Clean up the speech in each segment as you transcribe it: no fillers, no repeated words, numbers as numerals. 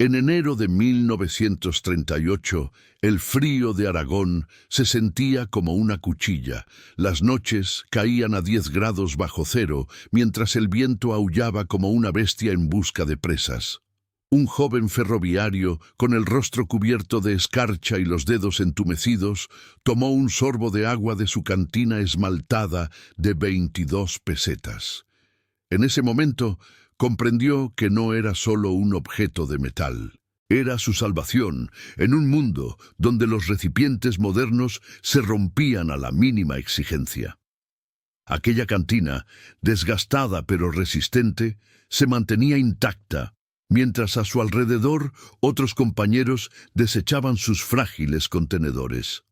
En enero de 1938, el frío de Aragón se sentía como una cuchilla. Las noches caían a 10 grados bajo cero, mientras el viento aullaba como una bestia en busca de presas. Un joven ferroviario, con el rostro cubierto de escarcha y los dedos entumecidos, tomó un sorbo de agua de su cantina esmaltada de 22 pesetas. En ese momento, comprendió que no era solo un objeto de metal. Era su salvación en un mundo donde los recipientes modernos se rompían a la mínima exigencia. Aquella cantina, desgastada pero resistente, se mantenía intacta, mientras a su alrededor otros compañeros desechaban sus frágiles contenedores.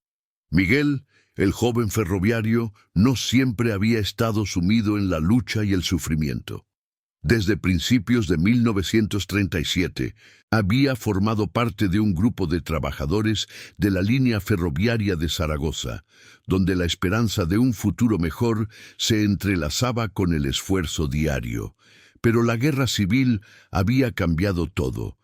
Miguel, el joven ferroviario, no siempre había estado sumido en la lucha y el sufrimiento. Desde principios de 1937, había formado parte de un grupo de trabajadores de la línea ferroviaria de Zaragoza, donde la esperanza de un futuro mejor se entrelazaba con el esfuerzo diario. Pero la guerra civil había cambiado todo.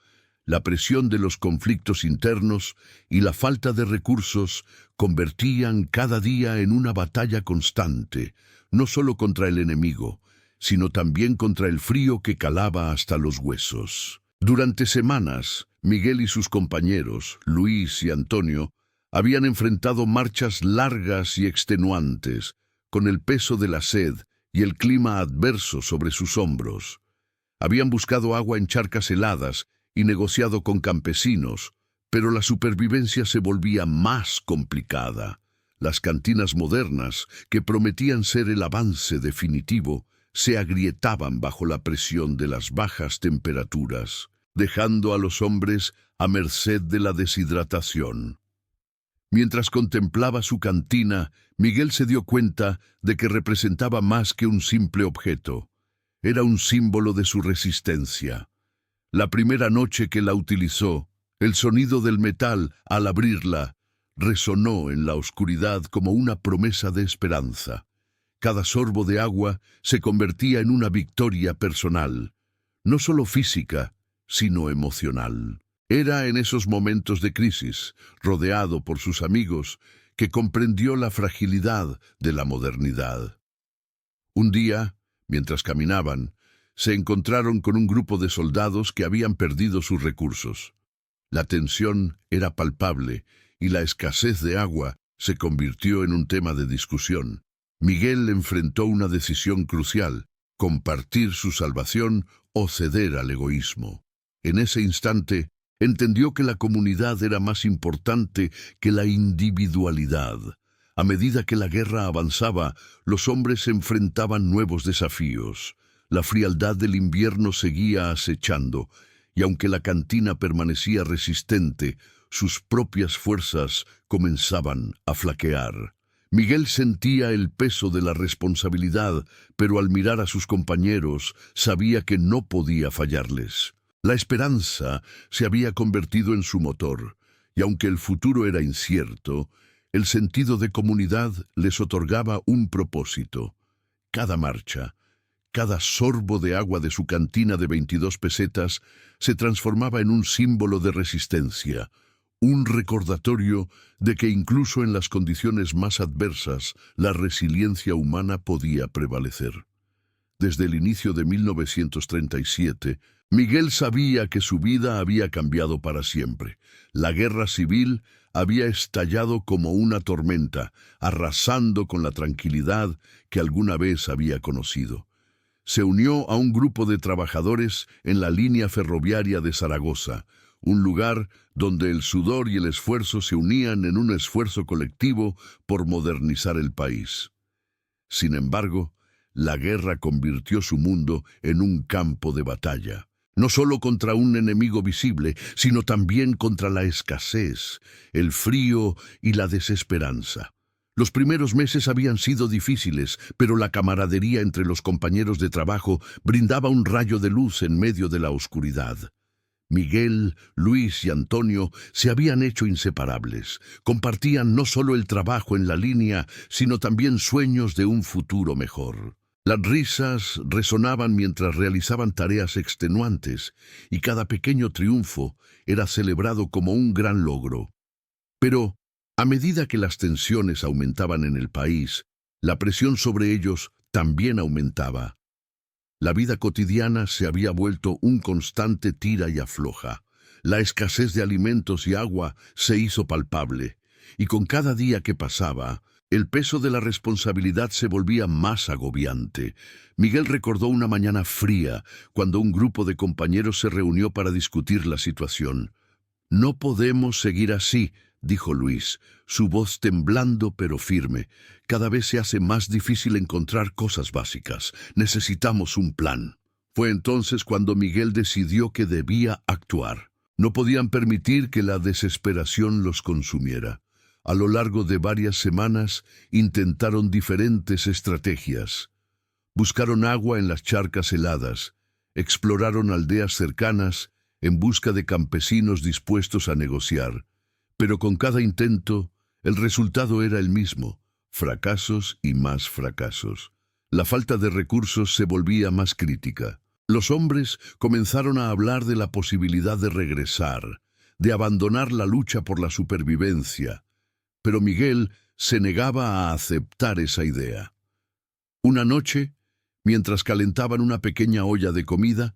La presión de los conflictos internos y la falta de recursos convertían cada día en una batalla constante, no solo contra el enemigo, sino también contra el frío que calaba hasta los huesos. Durante semanas, Miguel y sus compañeros, Luis y Antonio, habían enfrentado marchas largas y extenuantes, con el peso de la sed y el clima adverso sobre sus hombros. Habían buscado agua en charcas heladas y negociado con campesinos, pero la supervivencia se volvía más complicada. Las cantinas modernas, que prometían ser el avance definitivo, se agrietaban bajo la presión de las bajas temperaturas, dejando a los hombres a merced de la deshidratación. Mientras contemplaba su cantina, Miguel se dio cuenta de que representaba más que un simple objeto. Era un símbolo de su resistencia. La primera noche que la utilizó, el sonido del metal, al abrirla, resonó en la oscuridad como una promesa de esperanza. Cada sorbo de agua se convertía en una victoria personal, no solo física, sino emocional. Era en esos momentos de crisis, rodeado por sus amigos, que comprendió la fragilidad de la modernidad. Un día, mientras caminaban, se encontraron con un grupo de soldados que habían perdido sus recursos. La tensión era palpable y la escasez de agua se convirtió en un tema de discusión. Miguel enfrentó una decisión crucial: compartir su salvación o ceder al egoísmo. En ese instante, entendió que la comunidad era más importante que la individualidad. A medida que la guerra avanzaba, los hombres se enfrentaban nuevos desafíos. La frialdad del invierno seguía acechando, y aunque la cantina permanecía resistente, sus propias fuerzas comenzaban a flaquear. Miguel sentía el peso de la responsabilidad, pero al mirar a sus compañeros, sabía que no podía fallarles. La esperanza se había convertido en su motor, y aunque el futuro era incierto, el sentido de comunidad les otorgaba un propósito. Cada marcha, cada sorbo de agua de su cantina de 22 pesetas se transformaba en un símbolo de resistencia, un recordatorio de que incluso en las condiciones más adversas, la resiliencia humana podía prevalecer. Desde el inicio de 1937, Miguel sabía que su vida había cambiado para siempre. La guerra civil había estallado como una tormenta, arrasando con la tranquilidad que alguna vez había conocido. Se unió a un grupo de trabajadores en la línea ferroviaria de Zaragoza, un lugar donde el sudor y el esfuerzo se unían en un esfuerzo colectivo por modernizar el país. Sin embargo, la guerra convirtió su mundo en un campo de batalla, no solo contra un enemigo visible, sino también contra la escasez, el frío y la desesperanza. Los primeros meses habían sido difíciles, pero la camaradería entre los compañeros de trabajo brindaba un rayo de luz en medio de la oscuridad. Miguel, Luis y Antonio se habían hecho inseparables. Compartían no solo el trabajo en la línea, sino también sueños de un futuro mejor. Las risas resonaban mientras realizaban tareas extenuantes, y cada pequeño triunfo era celebrado como un gran logro. Pero, a medida que las tensiones aumentaban en el país, la presión sobre ellos también aumentaba. La vida cotidiana se había vuelto un constante tira y afloja. La escasez de alimentos y agua se hizo palpable, y con cada día que pasaba, el peso de la responsabilidad se volvía más agobiante. Miguel recordó una mañana fría, cuando un grupo de compañeros se reunió para discutir la situación. «No podemos seguir así», dijo Luis, su voz temblando pero firme. «Cada vez se hace más difícil encontrar cosas básicas. Necesitamos un plan». Fue entonces cuando Miguel decidió que debía actuar. No podían permitir que la desesperación los consumiera. A lo largo de varias semanas intentaron diferentes estrategias. Buscaron agua en las charcas heladas, exploraron aldeas cercanas en busca de campesinos dispuestos a negociar. Pero con cada intento, el resultado era el mismo: fracasos y más fracasos. La falta de recursos se volvía más crítica. Los hombres comenzaron a hablar de la posibilidad de regresar, de abandonar la lucha por la supervivencia. Pero Miguel se negaba a aceptar esa idea. Una noche, mientras calentaban una pequeña olla de comida,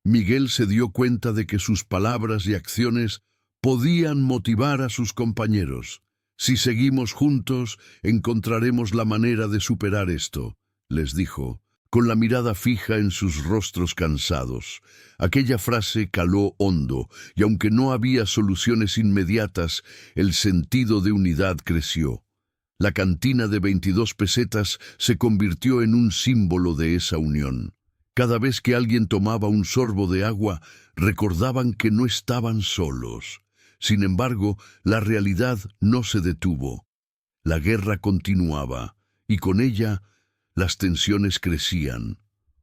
Miguel se dio cuenta de que sus palabras y acciones podían motivar a sus compañeros. «Si seguimos juntos, encontraremos la manera de superar esto», les dijo, con la mirada fija en sus rostros cansados. Aquella frase caló hondo, y aunque no había soluciones inmediatas, el sentido de unidad creció. La cantina de 22 pesetas se convirtió en un símbolo de esa unión. Cada vez que alguien tomaba un sorbo de agua, recordaban que no estaban solos. Sin embargo, la realidad no se detuvo. La guerra continuaba, y con ella las tensiones crecían.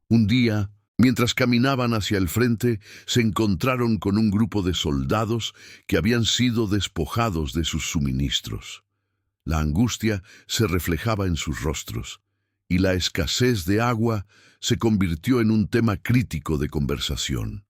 Un día, mientras caminaban hacia el frente, se encontraron con un grupo de soldados que habían sido despojados de sus suministros. La angustia se reflejaba en sus rostros, y la escasez de agua se convirtió en un tema crítico de conversación.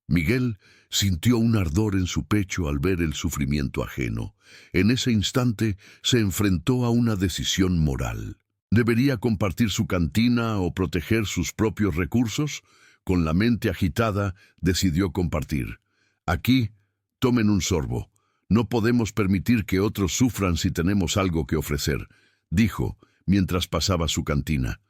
Miguel sintió un ardor en su pecho al ver el sufrimiento ajeno. En ese instante se enfrentó a una decisión moral. ¿Debería compartir su cantina o proteger sus propios recursos? Con la mente agitada, decidió compartir. «Aquí, tomen un sorbo. No podemos permitir que otros sufran si tenemos algo que ofrecer», dijo, mientras pasaba su cantina.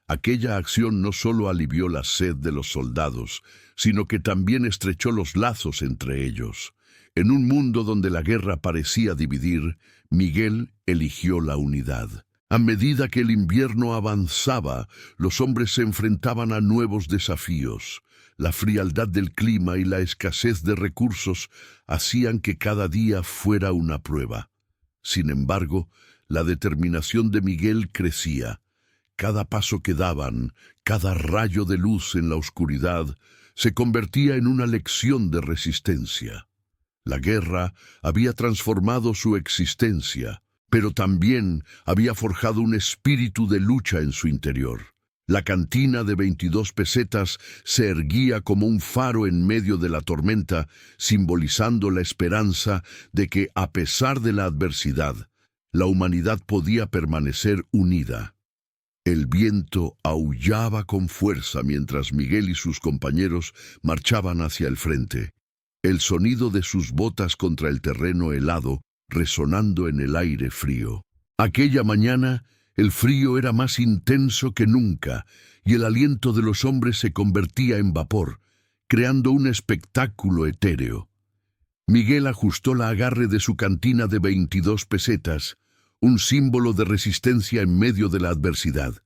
Aquella acción no solo alivió la sed de los soldados, sino que también estrechó los lazos entre ellos. En un mundo donde la guerra parecía dividir, Miguel eligió la unidad. A medida que el invierno avanzaba, los hombres se enfrentaban a nuevos desafíos. La frialdad del clima y la escasez de recursos hacían que cada día fuera una prueba. Sin embargo, la determinación de Miguel crecía. Cada paso que daban, cada rayo de luz en la oscuridad, se convertía en una lección de resistencia. La guerra había transformado su existencia, pero también había forjado un espíritu de lucha en su interior. La cantina de 22 pesetas se erguía como un faro en medio de la tormenta, simbolizando la esperanza de que, a pesar de la adversidad, la humanidad podía permanecer unida. El viento aullaba con fuerza mientras Miguel y sus compañeros marchaban hacia el frente. El sonido de sus botas contra el terreno helado resonando en el aire frío. Aquella mañana, el frío era más intenso que nunca, y el aliento de los hombres se convertía en vapor, creando un espectáculo etéreo. Miguel ajustó la agarre de su cantina de 22 pesetas, un símbolo de resistencia en medio de la adversidad.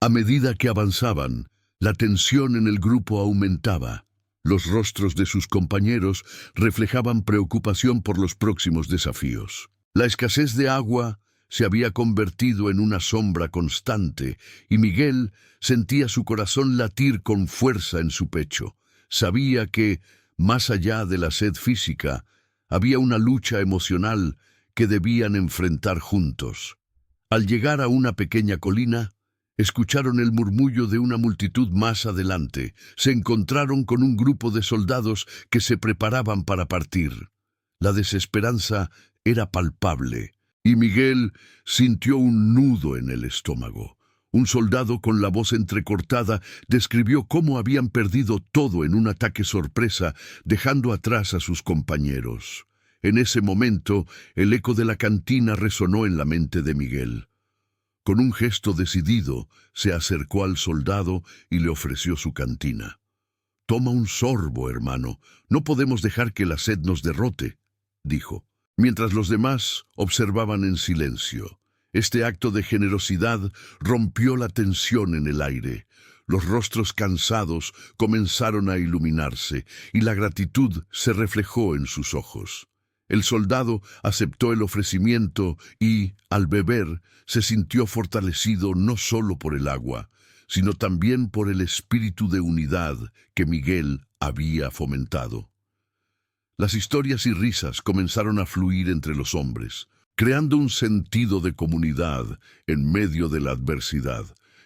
A medida que avanzaban, la tensión en el grupo aumentaba. Los rostros de sus compañeros reflejaban preocupación por los próximos desafíos. La escasez de agua se había convertido en una sombra constante, y Miguel sentía su corazón latir con fuerza en su pecho. Sabía que, más allá de la sed física, había una lucha emocional que debían enfrentar juntos. Al llegar a una pequeña colina, Escucharon el murmullo de una multitud más adelante. Se encontraron con un grupo de soldados que se preparaban para partir. La desesperanza era palpable, y Miguel sintió un nudo en el estómago. Un soldado con la voz entrecortada describió cómo habían perdido todo en un ataque sorpresa, dejando atrás a sus compañeros. En ese momento, el eco de la cantina resonó en la mente de Miguel. Con un gesto decidido, se acercó al soldado y le ofreció su cantina. «Toma un sorbo, hermano. No podemos dejar que la sed nos derrote», dijo, mientras los demás observaban en silencio. Este acto de generosidad rompió la tensión en el aire. Los rostros cansados comenzaron a iluminarse y la gratitud se reflejó en sus ojos. El soldado aceptó el ofrecimiento y, al beber, se sintió fortalecido no solo por el agua, sino también por el espíritu de unidad que Miguel había fomentado. Las historias y risas comenzaron a fluir entre los hombres, creando un sentido de comunidad en medio de la adversidad.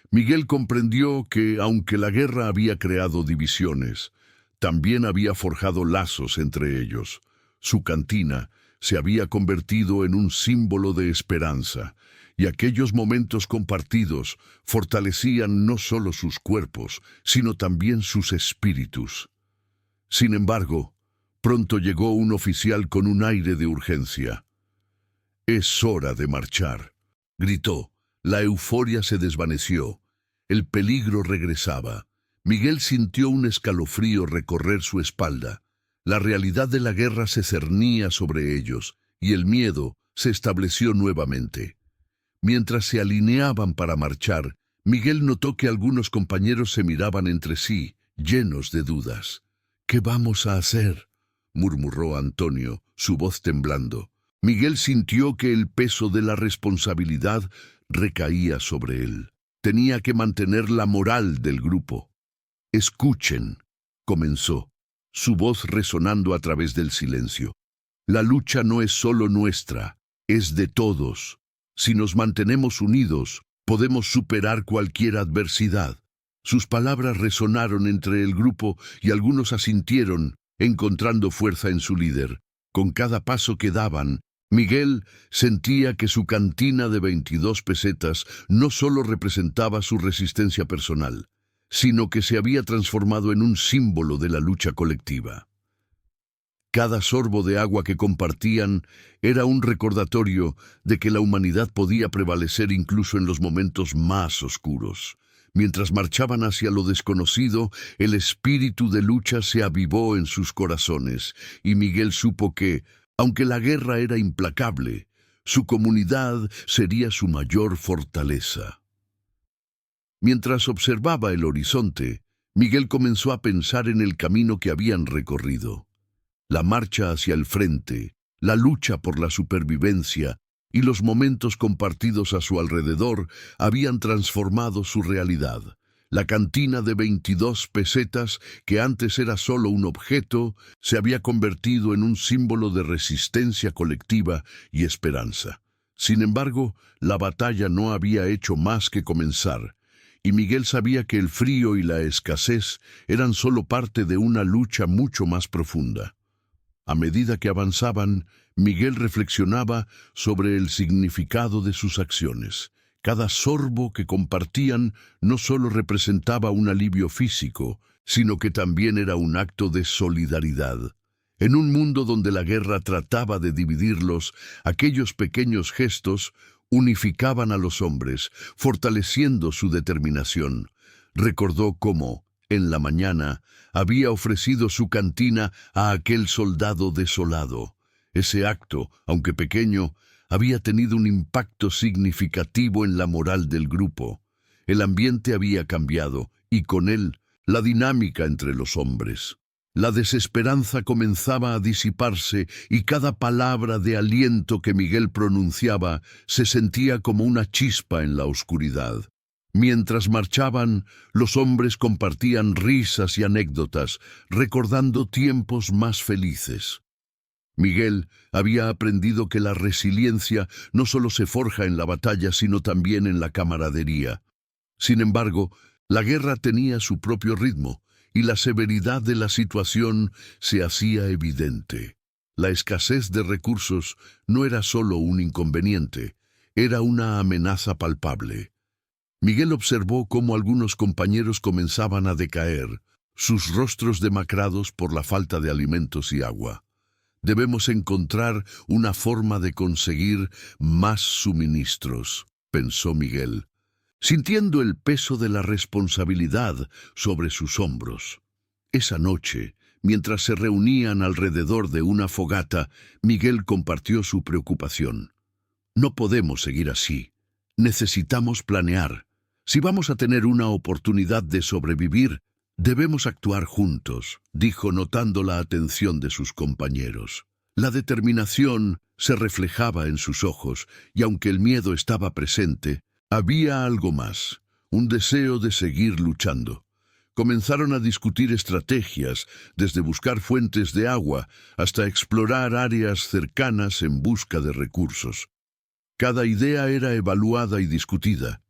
Miguel comprendió que, aunque la guerra había creado divisiones, también había forjado lazos entre ellos. Su cantina se había convertido en un símbolo de esperanza, y aquellos momentos compartidos fortalecían no solo sus cuerpos, sino también sus espíritus. Sin embargo, pronto llegó un oficial con un aire de urgencia. «Es hora de marchar», gritó. La euforia se desvaneció. El peligro regresaba. Miguel sintió un escalofrío recorrer su espalda. La realidad de la guerra se cernía sobre ellos, y el miedo se estableció nuevamente. Mientras se alineaban para marchar, Miguel notó que algunos compañeros se miraban entre sí, llenos de dudas. «¿Qué vamos a hacer?», murmuró Antonio, su voz temblando. Miguel sintió que el peso de la responsabilidad recaía sobre él. Tenía que mantener la moral del grupo. «Escuchen», comenzó, su voz resonando a través del silencio. «La lucha no es solo nuestra, es de todos. Si nos mantenemos unidos, podemos superar cualquier adversidad». Sus palabras resonaron entre el grupo y algunos asintieron, encontrando fuerza en su líder. Con cada paso que daban, Miguel sentía que su cantina de 22 pesetas no solo representaba su resistencia personal, sino que se había transformado en un símbolo de la lucha colectiva. Cada sorbo de agua que compartían era un recordatorio de que la humanidad podía prevalecer incluso en los momentos más oscuros. Mientras marchaban hacia lo desconocido, el espíritu de lucha se avivó en sus corazones, y Miguel supo que, aunque la guerra era implacable, su comunidad sería su mayor fortaleza. Mientras observaba el horizonte, Miguel comenzó a pensar en el camino que habían recorrido. La marcha hacia el frente, la lucha por la supervivencia y los momentos compartidos a su alrededor habían transformado su realidad. La cantina de 22 pesetas, que antes era solo un objeto, se había convertido en un símbolo de resistencia colectiva y esperanza. Sin embargo, la batalla no había hecho más que comenzar, y Miguel sabía que el frío y la escasez eran solo parte de una lucha mucho más profunda. A medida que avanzaban, Miguel reflexionaba sobre el significado de sus acciones. Cada sorbo que compartían no solo representaba un alivio físico, sino que también era un acto de solidaridad. En un mundo donde la guerra trataba de dividirlos, aquellos pequeños gestos unificaban a los hombres, fortaleciendo su determinación. Recordó cómo, en la mañana, había ofrecido su cantina a aquel soldado desolado. Ese acto, aunque pequeño, había tenido un impacto significativo en la moral del grupo. El ambiente había cambiado, y con él, la dinámica entre los hombres. La desesperanza comenzaba a disiparse, y cada palabra de aliento que Miguel pronunciaba se sentía como una chispa en la oscuridad. Mientras marchaban, los hombres compartían risas y anécdotas, recordando tiempos más felices. Miguel había aprendido que la resiliencia no solo se forja en la batalla, sino también en la camaradería. Sin embargo, la guerra tenía su propio ritmo y la severidad de la situación se hacía evidente. La escasez de recursos no era solo un inconveniente, era una amenaza palpable. Miguel observó cómo algunos compañeros comenzaban a decaer, sus rostros demacrados por la falta de alimentos y agua. Debemos encontrar una forma de conseguir más suministros, pensó Miguel, sintiendo el peso de la responsabilidad sobre sus hombros. Esa noche, mientras se reunían alrededor de una fogata, Miguel compartió su preocupación. No podemos seguir así. Necesitamos planear. Si vamos a tener una oportunidad de sobrevivir, debemos actuar juntos, dijo notando la atención de sus compañeros. La determinación se reflejaba en sus ojos, y aunque el miedo estaba presente, había algo más, un deseo de seguir luchando. Comenzaron a discutir estrategias, desde buscar fuentes de agua hasta explorar áreas cercanas en busca de recursos. Cada idea era evaluada y discutida.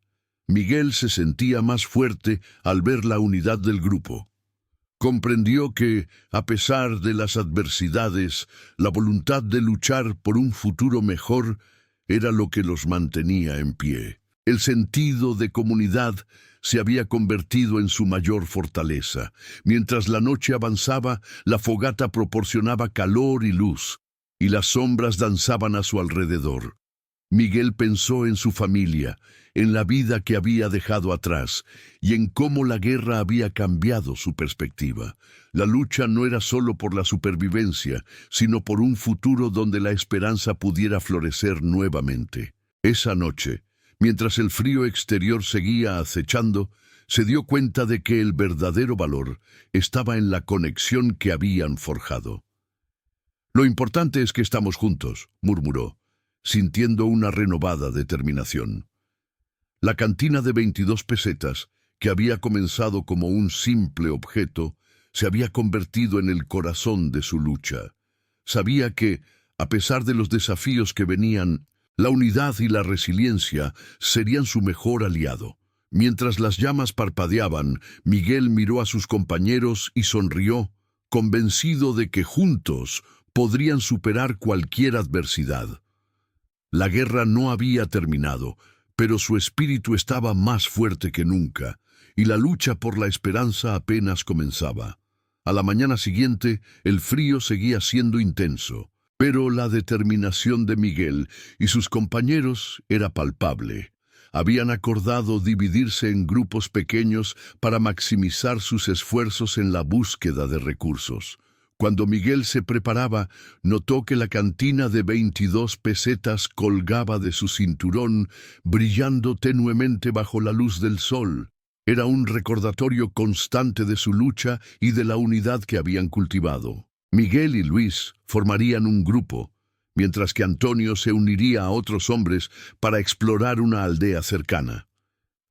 Miguel se sentía más fuerte al ver la unidad del grupo. Comprendió que, a pesar de las adversidades, la voluntad de luchar por un futuro mejor era lo que los mantenía en pie. El sentido de comunidad se había convertido en su mayor fortaleza. Mientras la noche avanzaba, la fogata proporcionaba calor y luz, y las sombras danzaban a su alrededor. Miguel pensó en su familia, en la vida que había dejado atrás y en cómo la guerra había cambiado su perspectiva. La lucha no era solo por la supervivencia, sino por un futuro donde la esperanza pudiera florecer nuevamente. Esa noche, mientras el frío exterior seguía acechando, se dio cuenta de que el verdadero valor estaba en la conexión que habían forjado. «Lo importante es que estamos juntos», murmuró, sintiendo una renovada determinación. La cantina de 22 pesetas, que había comenzado como un simple objeto, se había convertido en el corazón de su lucha. Sabía que, a pesar de los desafíos que venían, la unidad y la resiliencia serían su mejor aliado. Mientras las llamas parpadeaban, Miguel miró a sus compañeros y sonrió, convencido de que juntos podrían superar cualquier adversidad. La guerra no había terminado, pero su espíritu estaba más fuerte que nunca, y la lucha por la esperanza apenas comenzaba. A la mañana siguiente, el frío seguía siendo intenso, pero la determinación de Miguel y sus compañeros era palpable. Habían acordado dividirse en grupos pequeños para maximizar sus esfuerzos en la búsqueda de recursos. Cuando Miguel se preparaba, notó que la cantina de 22 pesetas colgaba de su cinturón, brillando tenuemente bajo la luz del sol. Era un recordatorio constante de su lucha y de la unidad que habían cultivado. Miguel y Luis formarían un grupo, mientras que Antonio se uniría a otros hombres para explorar una aldea cercana.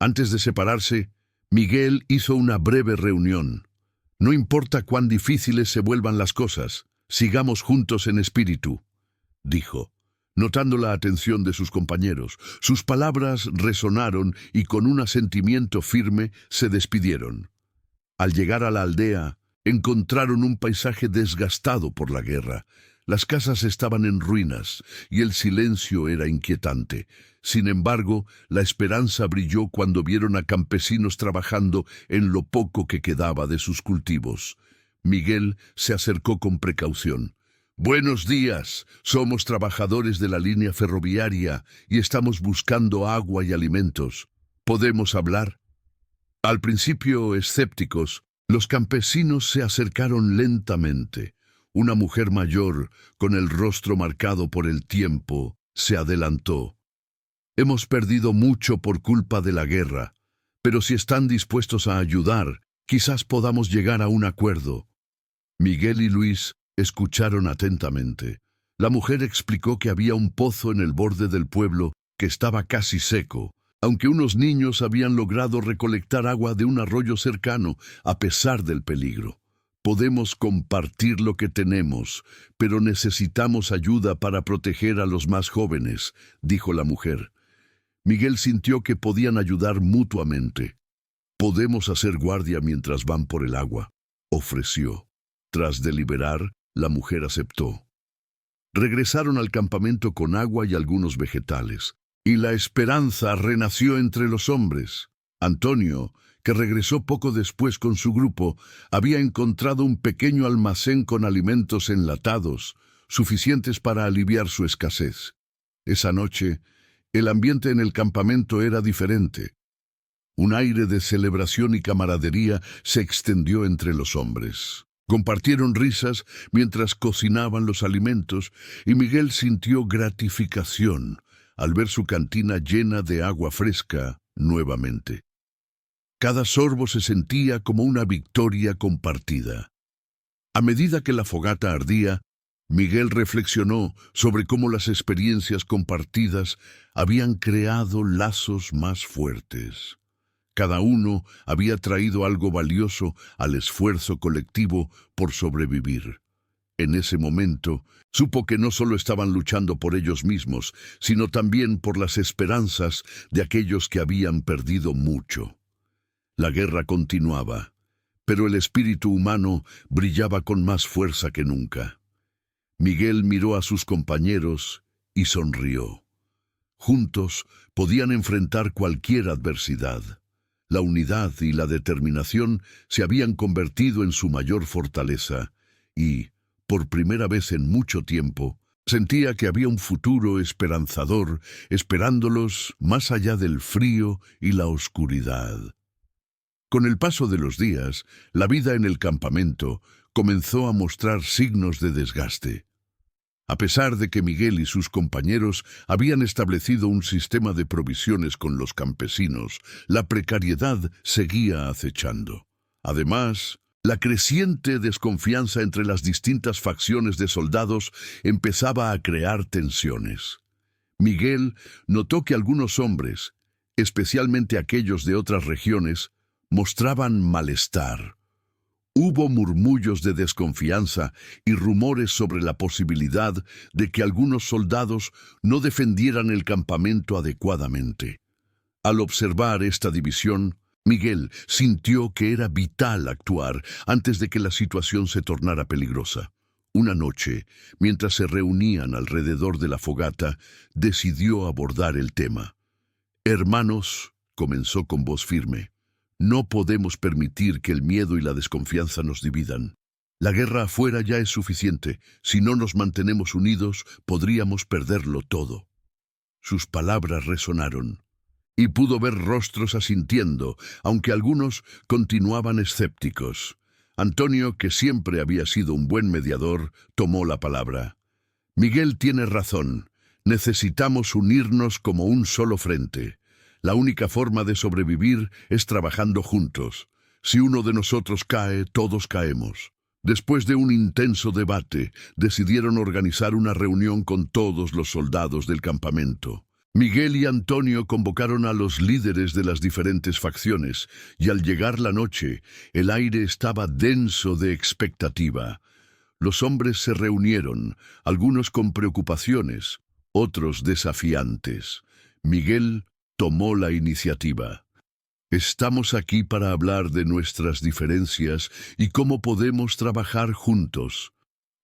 Antes de separarse, Miguel hizo una breve reunión. «No importa cuán difíciles se vuelvan las cosas, sigamos juntos en espíritu», dijo, notando la atención de sus compañeros. Sus palabras resonaron y con un asentimiento firme se despidieron. Al llegar a la aldea, encontraron un paisaje desgastado por la guerra. Las casas estaban en ruinas y el silencio era inquietante. Sin embargo, la esperanza brilló cuando vieron a campesinos trabajando en lo poco que quedaba de sus cultivos. Miguel se acercó con precaución. «Buenos días, somos trabajadores de la línea ferroviaria y estamos buscando agua y alimentos. ¿Podemos hablar?» Al principio, escépticos, los campesinos se acercaron lentamente. Una mujer mayor, con el rostro marcado por el tiempo, se adelantó. «Hemos perdido mucho por culpa de la guerra, pero si están dispuestos a ayudar, quizás podamos llegar a un acuerdo». Miguel y Luis escucharon atentamente. La mujer explicó que había un pozo en el borde del pueblo que estaba casi seco, aunque unos niños habían logrado recolectar agua de un arroyo cercano a pesar del peligro. «Podemos compartir lo que tenemos, pero necesitamos ayuda para proteger a los más jóvenes», dijo la mujer. Miguel sintió que podían ayudar mutuamente. «Podemos hacer guardia mientras van por el agua», ofreció. Tras deliberar, la mujer aceptó. Regresaron al campamento con agua y algunos vegetales, y la esperanza renació entre los hombres. Antonio, que regresó poco después con su grupo, había encontrado un pequeño almacén con alimentos enlatados, suficientes para aliviar su escasez. Esa noche, el ambiente en el campamento era diferente. Un aire de celebración y camaradería se extendió entre los hombres. Compartieron risas mientras cocinaban los alimentos y Miguel sintió gratificación al ver su cantina llena de agua fresca nuevamente. Cada sorbo se sentía como una victoria compartida. A medida que la fogata ardía, Miguel reflexionó sobre cómo las experiencias compartidas habían creado lazos más fuertes. Cada uno había traído algo valioso al esfuerzo colectivo por sobrevivir. En ese momento, supo que no solo estaban luchando por ellos mismos, sino también por las esperanzas de aquellos que habían perdido mucho. La guerra continuaba, pero el espíritu humano brillaba con más fuerza que nunca. Miguel miró a sus compañeros y sonrió. Juntos podían enfrentar cualquier adversidad. La unidad y la determinación se habían convertido en su mayor fortaleza y, por primera vez en mucho tiempo, sentía que había un futuro esperanzador esperándolos más allá del frío y la oscuridad. Con el paso de los días, la vida en el campamento comenzó a mostrar signos de desgaste. A pesar de que Miguel y sus compañeros habían establecido un sistema de provisiones con los campesinos, la precariedad seguía acechando. Además, la creciente desconfianza entre las distintas facciones de soldados empezaba a crear tensiones. Miguel notó que algunos hombres, especialmente aquellos de otras regiones, mostraban malestar. Hubo murmullos de desconfianza y rumores sobre la posibilidad de que algunos soldados no defendieran el campamento adecuadamente. Al observar esta división, Miguel sintió que era vital actuar antes de que la situación se tornara peligrosa. Una noche, mientras se reunían alrededor de la fogata, decidió abordar el tema. «Hermanos», comenzó con voz firme, «no podemos permitir que el miedo y la desconfianza nos dividan. La guerra afuera ya es suficiente. Si no nos mantenemos unidos, podríamos perderlo todo». Sus palabras resonaron, y pudo ver rostros asintiendo, aunque algunos continuaban escépticos. Antonio, que siempre había sido un buen mediador, tomó la palabra. «Miguel tiene razón. Necesitamos unirnos como un solo frente. La única forma de sobrevivir es trabajando juntos. Si uno de nosotros cae, todos caemos». Después de un intenso debate, decidieron organizar una reunión con todos los soldados del campamento. Miguel y Antonio convocaron a los líderes de las diferentes facciones, y al llegar la noche, el aire estaba denso de expectativa. Los hombres se reunieron, algunos con preocupaciones, otros desafiantes. Miguel tomó la iniciativa. «Estamos aquí para hablar de nuestras diferencias y cómo podemos trabajar juntos.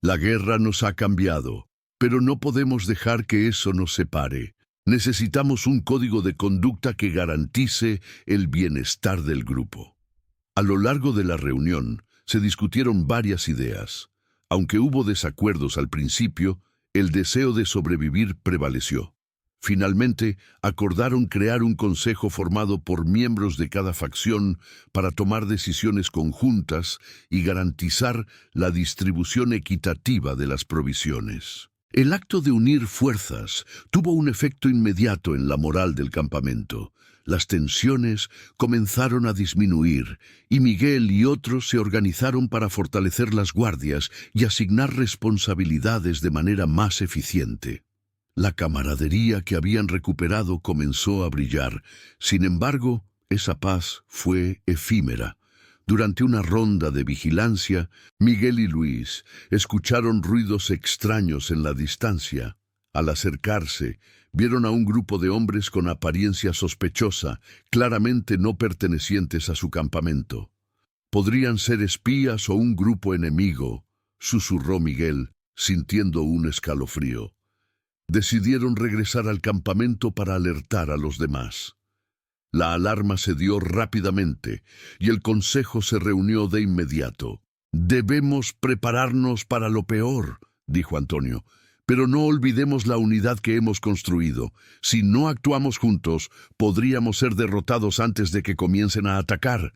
La guerra nos ha cambiado, pero no podemos dejar que eso nos separe. Necesitamos un código de conducta que garantice el bienestar del grupo». A lo largo de la reunión se discutieron varias ideas. Aunque hubo desacuerdos al principio, el deseo de sobrevivir prevaleció. Finalmente, acordaron crear un consejo formado por miembros de cada facción para tomar decisiones conjuntas y garantizar la distribución equitativa de las provisiones. El acto de unir fuerzas tuvo un efecto inmediato en la moral del campamento. Las tensiones comenzaron a disminuir y Miguel y otros se organizaron para fortalecer las guardias y asignar responsabilidades de manera más eficiente. La camaradería que habían recuperado comenzó a brillar. Sin embargo, esa paz fue efímera. Durante una ronda de vigilancia, Miguel y Luis escucharon ruidos extraños en la distancia. Al acercarse, vieron a un grupo de hombres con apariencia sospechosa, claramente no pertenecientes a su campamento. «Podrían ser espías o un grupo enemigo», susurró Miguel, sintiendo un escalofrío. Decidieron regresar al campamento para alertar a los demás. La alarma se dio rápidamente y el consejo se reunió de inmediato. «Debemos prepararnos para lo peor», dijo Antonio, «pero no olvidemos la unidad que hemos construido. Si no actuamos juntos, podríamos ser derrotados antes de que comiencen a atacar».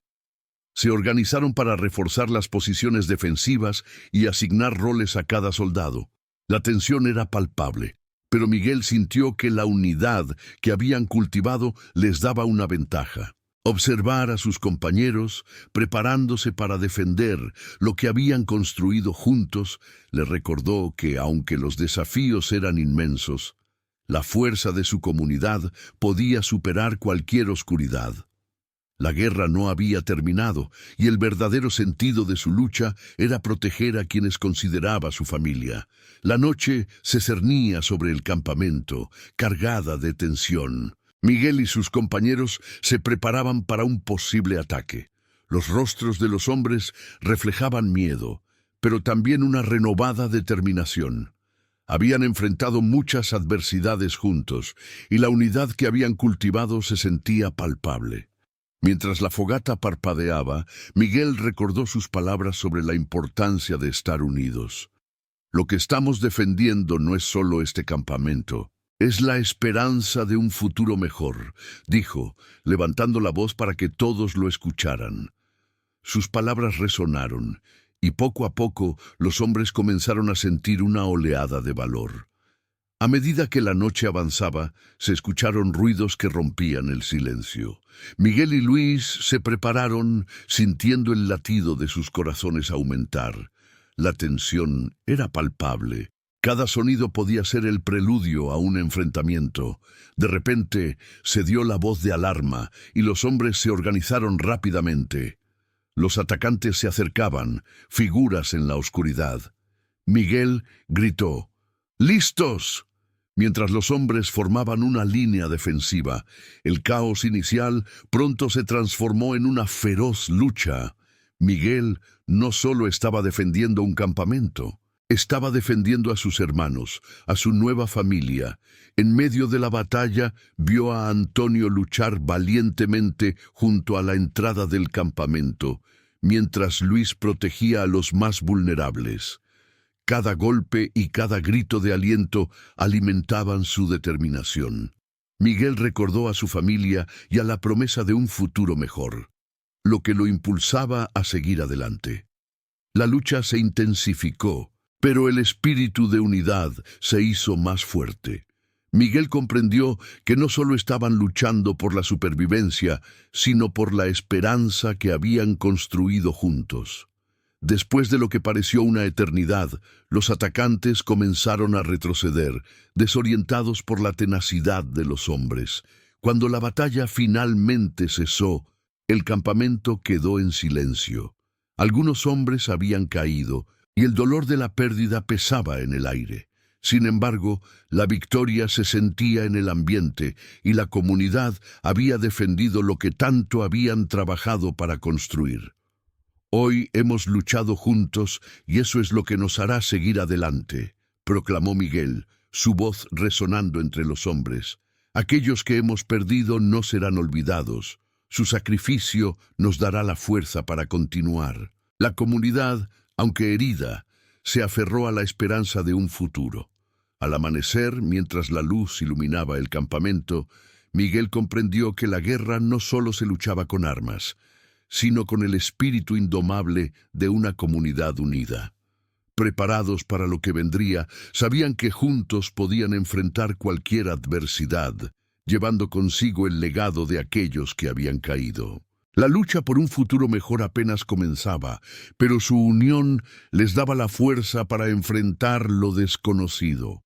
Se organizaron para reforzar las posiciones defensivas y asignar roles a cada soldado. La tensión era palpable, pero Miguel sintió que la unidad que habían cultivado les daba una ventaja. Observar a sus compañeros, preparándose para defender lo que habían construido juntos, le recordó que, aunque los desafíos eran inmensos, la fuerza de su comunidad podía superar cualquier oscuridad. La guerra no había terminado y el verdadero sentido de su lucha era proteger a quienes consideraba su familia. La noche se cernía sobre el campamento, cargada de tensión. Miguel y sus compañeros se preparaban para un posible ataque. Los rostros de los hombres reflejaban miedo, pero también una renovada determinación. Habían enfrentado muchas adversidades juntos y la unidad que habían cultivado se sentía palpable. Mientras la fogata parpadeaba, Miguel recordó sus palabras sobre la importancia de estar unidos. «Lo que estamos defendiendo no es solo este campamento, es la esperanza de un futuro mejor», dijo, levantando la voz para que todos lo escucharan. Sus palabras resonaron, y poco a poco los hombres comenzaron a sentir una oleada de valor. A medida que la noche avanzaba, se escucharon ruidos que rompían el silencio. Miguel y Luis se prepararon, sintiendo el latido de sus corazones aumentar. La tensión era palpable. Cada sonido podía ser el preludio a un enfrentamiento. De repente se dio la voz de alarma y los hombres se organizaron rápidamente. Los atacantes se acercaban, figuras en la oscuridad. Miguel gritó: «¡Listos!». Mientras los hombres formaban una línea defensiva, el caos inicial pronto se transformó en una feroz lucha. Miguel no solo estaba defendiendo un campamento, estaba defendiendo a sus hermanos, a su nueva familia. En medio de la batalla, vio a Antonio luchar valientemente junto a la entrada del campamento, mientras Luis protegía a los más vulnerables. Cada golpe y cada grito de aliento alimentaban su determinación. Miguel recordó a su familia y a la promesa de un futuro mejor, lo que lo impulsaba a seguir adelante. La lucha se intensificó, pero el espíritu de unidad se hizo más fuerte. Miguel comprendió que no solo estaban luchando por la supervivencia, sino por la esperanza que habían construido juntos. Después de lo que pareció una eternidad, los atacantes comenzaron a retroceder, desorientados por la tenacidad de los hombres. Cuando la batalla finalmente cesó, el campamento quedó en silencio. Algunos hombres habían caído, y el dolor de la pérdida pesaba en el aire. Sin embargo, la victoria se sentía en el ambiente, y la comunidad había defendido lo que tanto habían trabajado para construir. «Hoy hemos luchado juntos y eso es lo que nos hará seguir adelante», proclamó Miguel, su voz resonando entre los hombres. «Aquellos que hemos perdido no serán olvidados. Su sacrificio nos dará la fuerza para continuar». La comunidad, aunque herida, se aferró a la esperanza de un futuro. Al amanecer, mientras la luz iluminaba el campamento, Miguel comprendió que la guerra no solo se luchaba con armas, sino con el espíritu indomable de una comunidad unida. Preparados para lo que vendría, sabían que juntos podían enfrentar cualquier adversidad, llevando consigo el legado de aquellos que habían caído. La lucha por un futuro mejor apenas comenzaba, pero su unión les daba la fuerza para enfrentar lo desconocido.